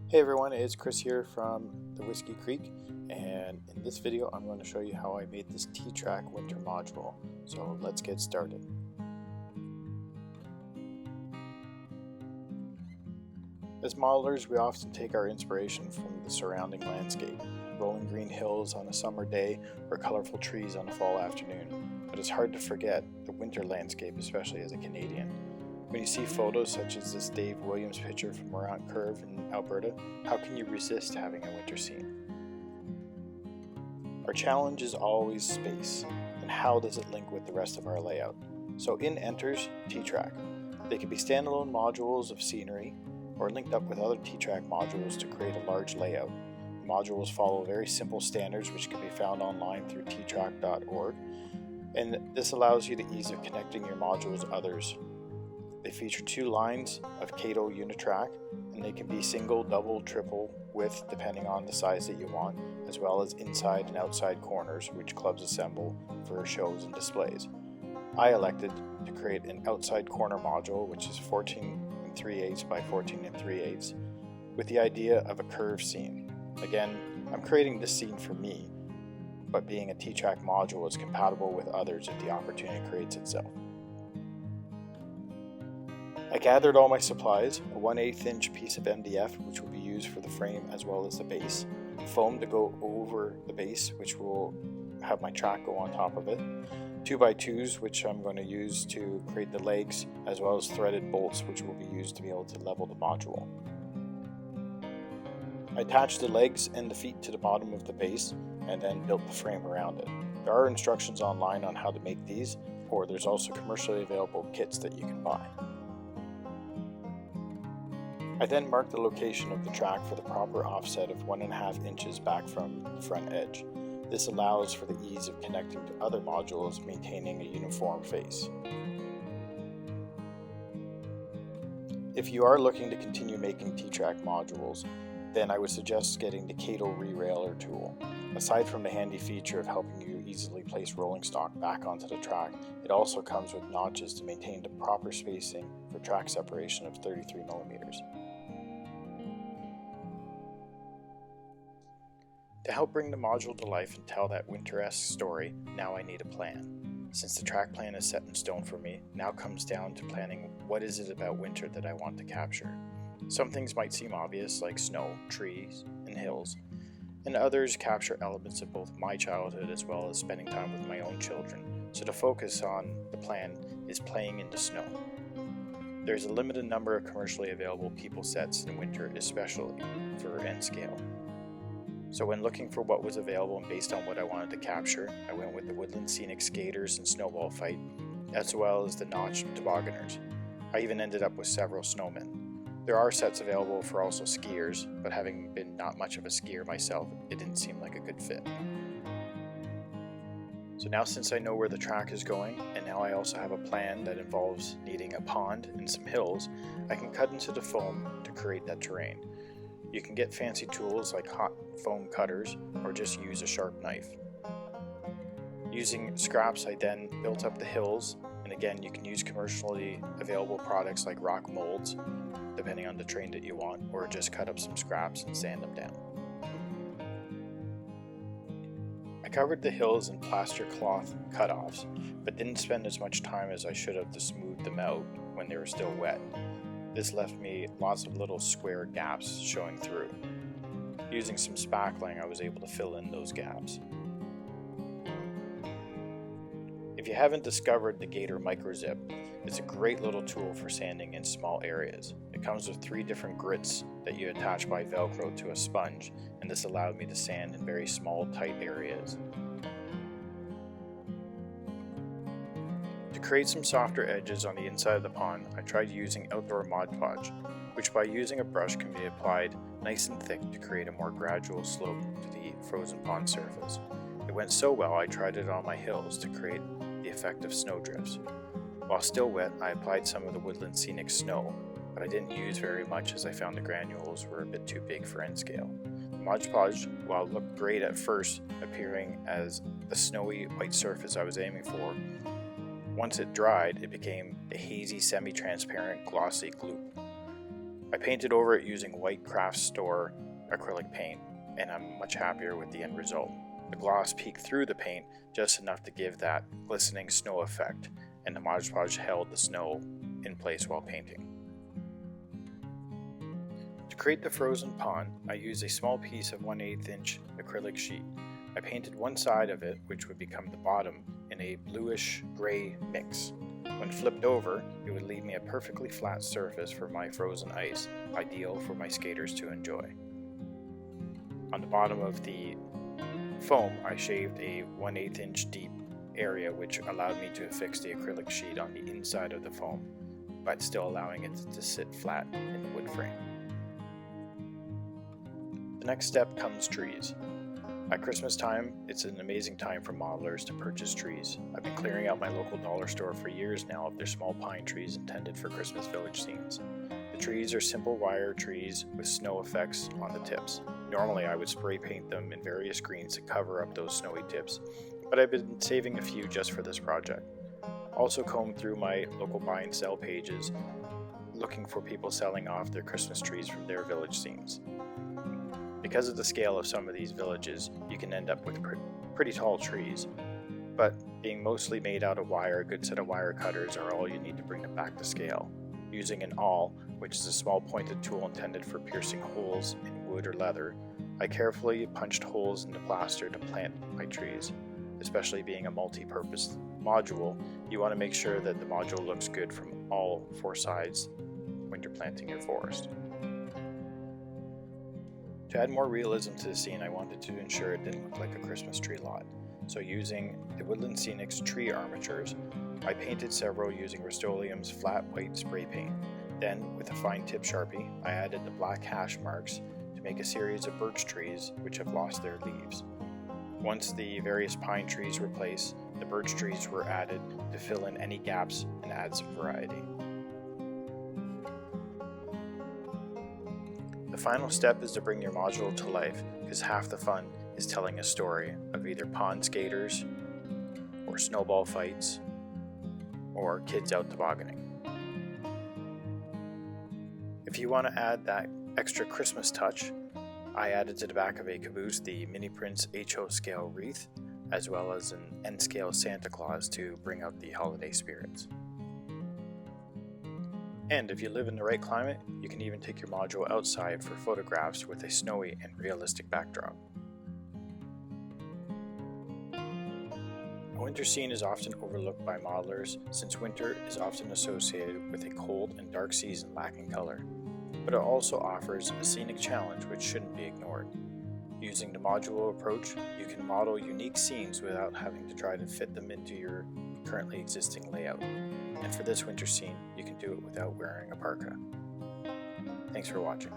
Hey everyone, it's Chris here from the Whiskey Creek, and in this video I'm going to show you how I made this T-Trak winter module. So let's get started. As modelers, we often take our inspiration from the surrounding landscape, rolling green hills on a summer day or colorful trees on a fall afternoon. But it's hard to forget the winter landscape, especially as a Canadian. When you see photos such as this Dave Williams picture from Morants Curve in Alberta, how can you resist having a winter scene? Our challenge is always space, and how does it link with the rest of our layout? So in enters T-Trak. They can be standalone modules of scenery, or linked up with other T-Trak modules to create a large layout. The modules follow very simple standards which can be found online through ttrak.org, and this allows you the ease of connecting your modules to others. They feature 2 lines of Cato Unitrak, and they can be single, double, triple width depending on the size that you want, as well as inside and outside corners which clubs assemble for shows and displays. I elected to create an outside corner module which is 14 3/8 by 14 3/8 with the idea of a curve scene. Again, I'm creating this scene for me, but being a T-Trak module is compatible with others if the opportunity creates itself. I gathered all my supplies, a 1/8 inch piece of MDF which will be used for the frame as well as the base, foam to go over the base which will have my track go on top of it, 2x2s which I'm going to use to create the legs, as well as threaded bolts which will be used to be able to level the module. I attached the legs and the feet to the bottom of the base and then built the frame around it. There are instructions online on how to make these, or there's also commercially available kits that you can buy. I then marked the location of the track for the proper offset of 1.5 inches back from the front edge. This allows for the ease of connecting to other modules, maintaining a uniform face. If you are looking to continue making T-Trak modules, then I would suggest getting the Cato Re-Railer tool. Aside from the handy feature of helping you easily place rolling stock back onto the track, it also comes with notches to maintain the proper spacing for track separation of 33mm. To help bring the module to life and tell that winter-esque story, now I need a plan. Since the track plan is set in stone for me, now comes down to planning what is it about winter that I want to capture. Some things might seem obvious, like snow, trees, and hills, and others capture elements of both my childhood as well as spending time with my own children, so the focus on the plan is playing in the snow. There's a limited number of commercially available people sets in winter, especially for N scale. So when looking for what was available and based on what I wanted to capture, I went with the woodland scenic skaters and snowball fight, as well as the notched tobogganers. I even ended up with several snowmen. There are sets available for also skiers, but having been not much of a skier myself, it didn't seem like a good fit. So now, since I know where the track is going, and now I also have a plan that involves needing a pond and some hills, I can cut into the foam to create that terrain. You can get fancy tools like hot foam cutters, or just use a sharp knife. Using scraps, I then built up the hills, and again you can use commercially available products like rock molds, depending on the terrain that you want, or just cut up some scraps and sand them down. I covered the hills in plaster cloth cutoffs, but didn't spend as much time as I should have to smooth them out when they were still wet. This left me lots of little square gaps showing through. Using some spackling, I was able to fill in those gaps. If you haven't discovered the Gator Microzip, it's a great little tool for sanding in small areas. It comes with 3 different grits that you attach by Velcro to a sponge, and this allowed me to sand in very small, tight areas. To create some softer edges on the inside of the pond, I tried using outdoor Mod Podge, which by using a brush can be applied nice and thick to create a more gradual slope to the frozen pond surface. It went so well I tried it on my hills to create the effect of snowdrifts. While still wet, I applied some of the woodland scenic snow, but I didn't use very much as I found the granules were a bit too big for N scale. Mod Podge, while it looked great at first, appearing as the snowy white surface I was aiming for, once it dried, it became a hazy, semi-transparent, glossy gloop. I painted over it using white craft store acrylic paint, and I'm much happier with the end result. The gloss peeked through the paint just enough to give that glistening snow effect, and the Mod Podge held the snow in place while painting. To create the frozen pond, I used a small piece of 1/8 inch acrylic sheet. I painted one side of it, which would become the bottom, in a bluish gray mix. When flipped over, it would leave me a perfectly flat surface for my frozen ice, ideal for my skaters to enjoy. On the bottom of the foam, I shaved a 1/8 inch deep area, which allowed me to affix the acrylic sheet on the inside of the foam, but still allowing it to sit flat in the wood frame. The next step comes trees. At Christmas time, it's an amazing time for modelers to purchase trees. I've been clearing out my local dollar store for years now of their small pine trees intended for Christmas village scenes. The trees are simple wire trees with snow effects on the tips. Normally I would spray paint them in various greens to cover up those snowy tips, but I've been saving a few just for this project. Also combed through my local buy and sell pages, looking for people selling off their Christmas trees from their village scenes. Because of the scale of some of these villages, you can end up with pretty tall trees, but being mostly made out of wire, a good set of wire cutters are all you need to bring them back to scale. Using an awl, which is a small pointed tool intended for piercing holes in wood or leather, I carefully punched holes in the plaster to plant my trees. Especially being a multi-purpose module, you want to make sure that the module looks good from all four sides when you're planting your forest. To add more realism to the scene, I wanted to ensure it didn't look like a Christmas tree lot. So using the Woodland Scenics tree armatures, I painted several using Rust-Oleum's flat white spray paint. Then, with a fine tip Sharpie, I added the black hash marks to make a series of birch trees which have lost their leaves. Once the various pine trees were placed, the birch trees were added to fill in any gaps and add some variety. The final step is to bring your module to life, because half the fun is telling a story of either pond skaters, or snowball fights, or kids out tobogganing. If you want to add that extra Christmas touch, I added to the back of a caboose the Mini Prince HO scale wreath, as well as an N scale Santa Claus to bring out the holiday spirits. And if you live in the right climate, you can even take your module outside for photographs with a snowy and realistic backdrop. A winter scene is often overlooked by modelers since winter is often associated with a cold and dark season lacking color, but it also offers a scenic challenge which shouldn't be ignored. Using the module approach, you can model unique scenes without having to try to fit them into your currently existing layout. And for this winter scene, you can do it without wearing a parka. Thanks for watching.